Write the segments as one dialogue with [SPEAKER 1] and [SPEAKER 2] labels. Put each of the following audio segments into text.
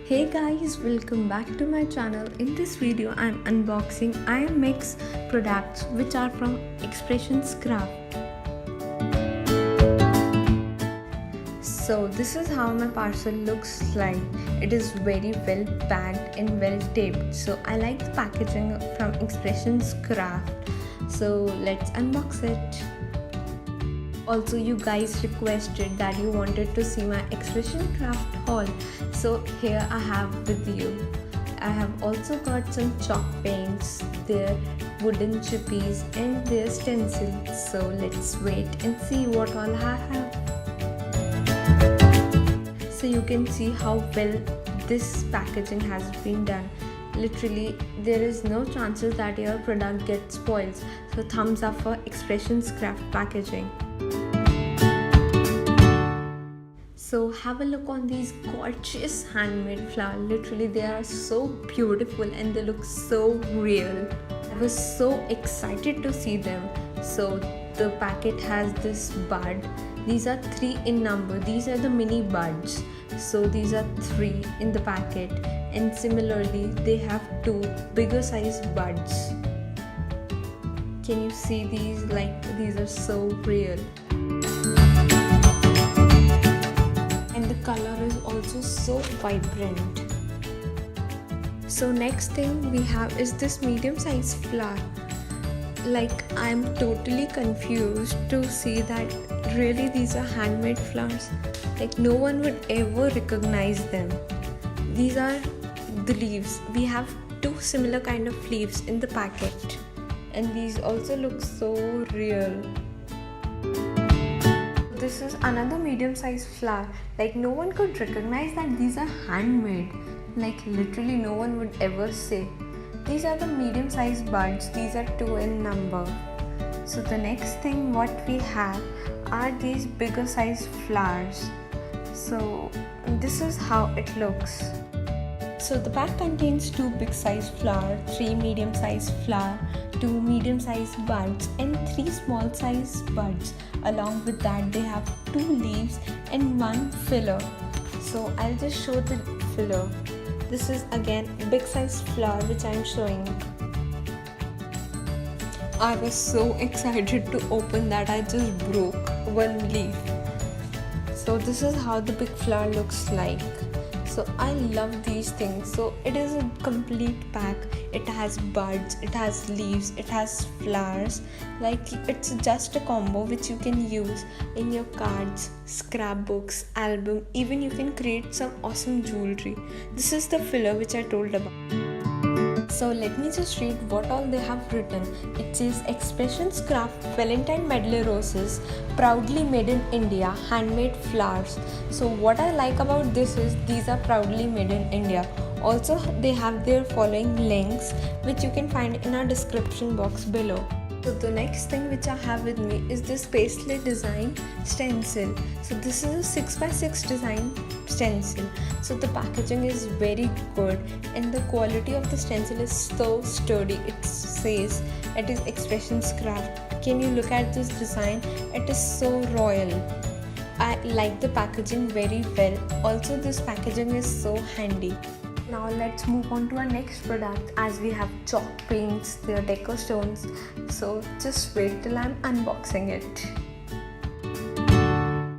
[SPEAKER 1] Hey guys, welcome back to my channel. In this video I'm unboxing IMMIX products which are from Expressions Craft. So this is how my parcel looks like. It is very well packed and well taped. So I like the packaging from Expressions Craft. So let's unbox it. Also, you guys requested that you wanted to see my Expression Craft haul, so here I have with you. I have also got some chalk paints, their wooden chippies and their stencils. So let's wait and see what all I have. So you can see how well this packaging has been done. Literally, there is no chances that your product gets spoiled. So thumbs up for Expressions Craft packaging. So have a look on these gorgeous handmade flowers. Literally they are so beautiful and they look so real. I was so excited to see them. So the packet has this bud. These are 3 in number. These are the mini buds. So these are 3 in the packet, and similarly they have 2 bigger size buds. Can you see these? Like, these are so real. The color is also so vibrant. So next thing we have is this medium size flower. Like, I'm totally confused to see that really these are handmade flowers. Like, no one would ever recognize them. These are the leaves. We have 2 similar kind of leaves in the packet, and these also look so real. This is another medium sized flower. Like, no one could recognize that these are handmade. Like, literally no one would ever say. These are the medium sized buds. These are 2 in number. So the next thing what we have are these bigger sized flowers. So this is how it looks. So the pack contains 2 big size flowers, 3 medium size flower, 2 medium size buds and 3 small size buds. Along with that they have 2 leaves and 1 filler. So I'll just show the filler. This is again big size flower which I'm showing. I was so excited to open that I just broke 1 leaf. So this is how the big flower looks like. So I love these things. So it is a complete pack. It has buds, it has leaves, it has flowers. Like, it's just a combo which you can use in your cards, scrapbooks, album. Even you can create some awesome jewelry. This is the filler which I told about. So let me just read what all they have written. It says Expressions Craft Valentine Medley Roses, proudly made in India, handmade flowers. So what I like about this is these are proudly made in India. Also they have their following links which you can find in our description box below. So the next thing which I have with me is this paisley design stencil. So this is a 6x6 design stencil. So the packaging is very good and the quality of the stencil is so sturdy. It says it is Expressions Craft. Can you look at this design? It is so royal. I like the packaging very well. Also this packaging is so handy. Now let's move on to our next product, as we have chalk paints, their deco stones. So just wait till I'm unboxing it.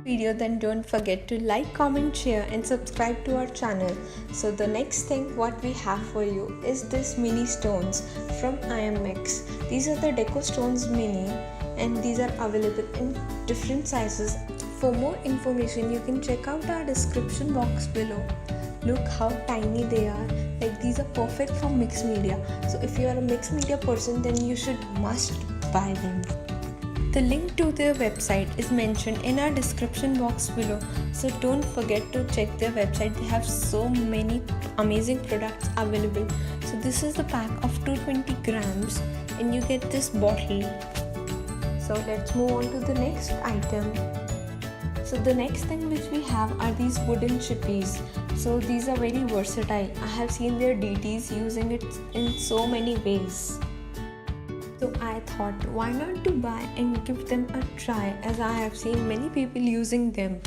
[SPEAKER 1] Video, then don't forget to like, comment, share and subscribe to our channel. So the next thing what we have for you is this mini stones from IMMIX. These are the deco stones mini and these are available in different sizes. For more information you can check out our description box below. Look how tiny they are. Like, these are perfect for mixed media. So if you are a mixed media person, then you must buy them. The link to their website is mentioned in our description box below. So don't forget to check their website. They have so many amazing products available. So this is the pack of 220 grams and you get this bottle. So let's move on to the next item. So the next thing which we have are these wooden chippies. So these are very versatile. I have seen their DTs using it in so many ways. So I thought, why not to buy and give them a try, as I have seen many people using them.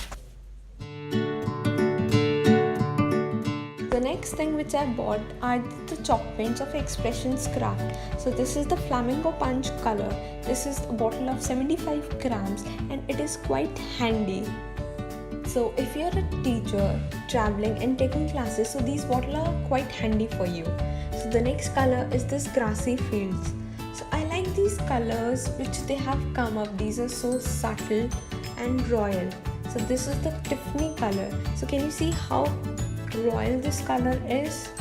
[SPEAKER 1] the next thing which I bought are the chalk paints of Expressions Craft. So this is the Flamingo Punch color. This is a bottle of 75 grams and it is quite handy. So if you're a teacher traveling and taking classes, so these bottles are quite handy for you. So the next color is this Grassy Fields. So I like these colors which they have come up. These are so subtle and royal. So this is the Tiffany color. So can you see how royal this color is?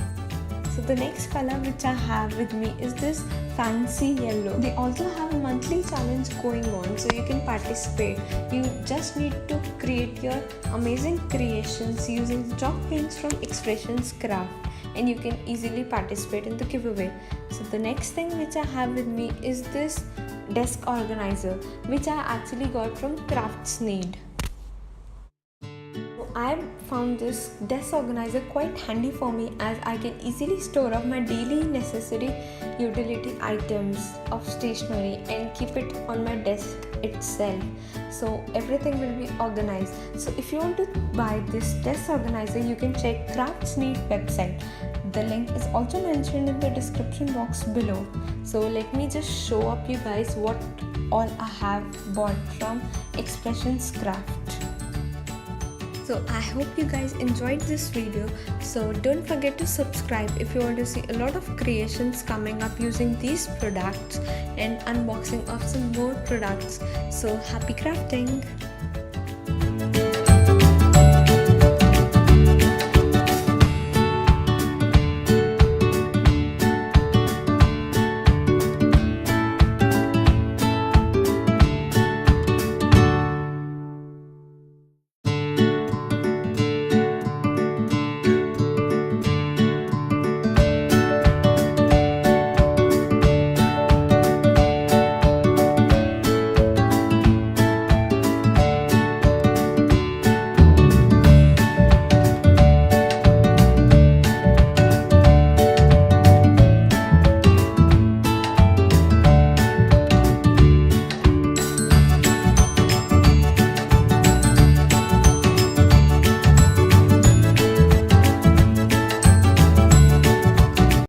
[SPEAKER 1] So the next color which I have with me is this Fancy Yellow. They also have a monthly challenge going on, so you can participate. You just need to create your amazing creations using the chalk paints from Expressions Craft, and you can easily participate in the giveaway. So the next thing which I have with me is this desk organizer, which I actually got from Crafts Need. I found this desk organizer quite handy for me, as I can easily store up my daily necessary utility items of stationery and keep it on my desk itself, so everything will be organized. So if you want to buy this desk organizer, you can check Crafts Need website. The link is also mentioned in the description box below. So let me just show up you guys what all I have bought from Expressions Craft. So I hope you guys enjoyed this video. So don't forget to subscribe if you want to see a lot of creations coming up using these products and unboxing of some more products. So happy crafting!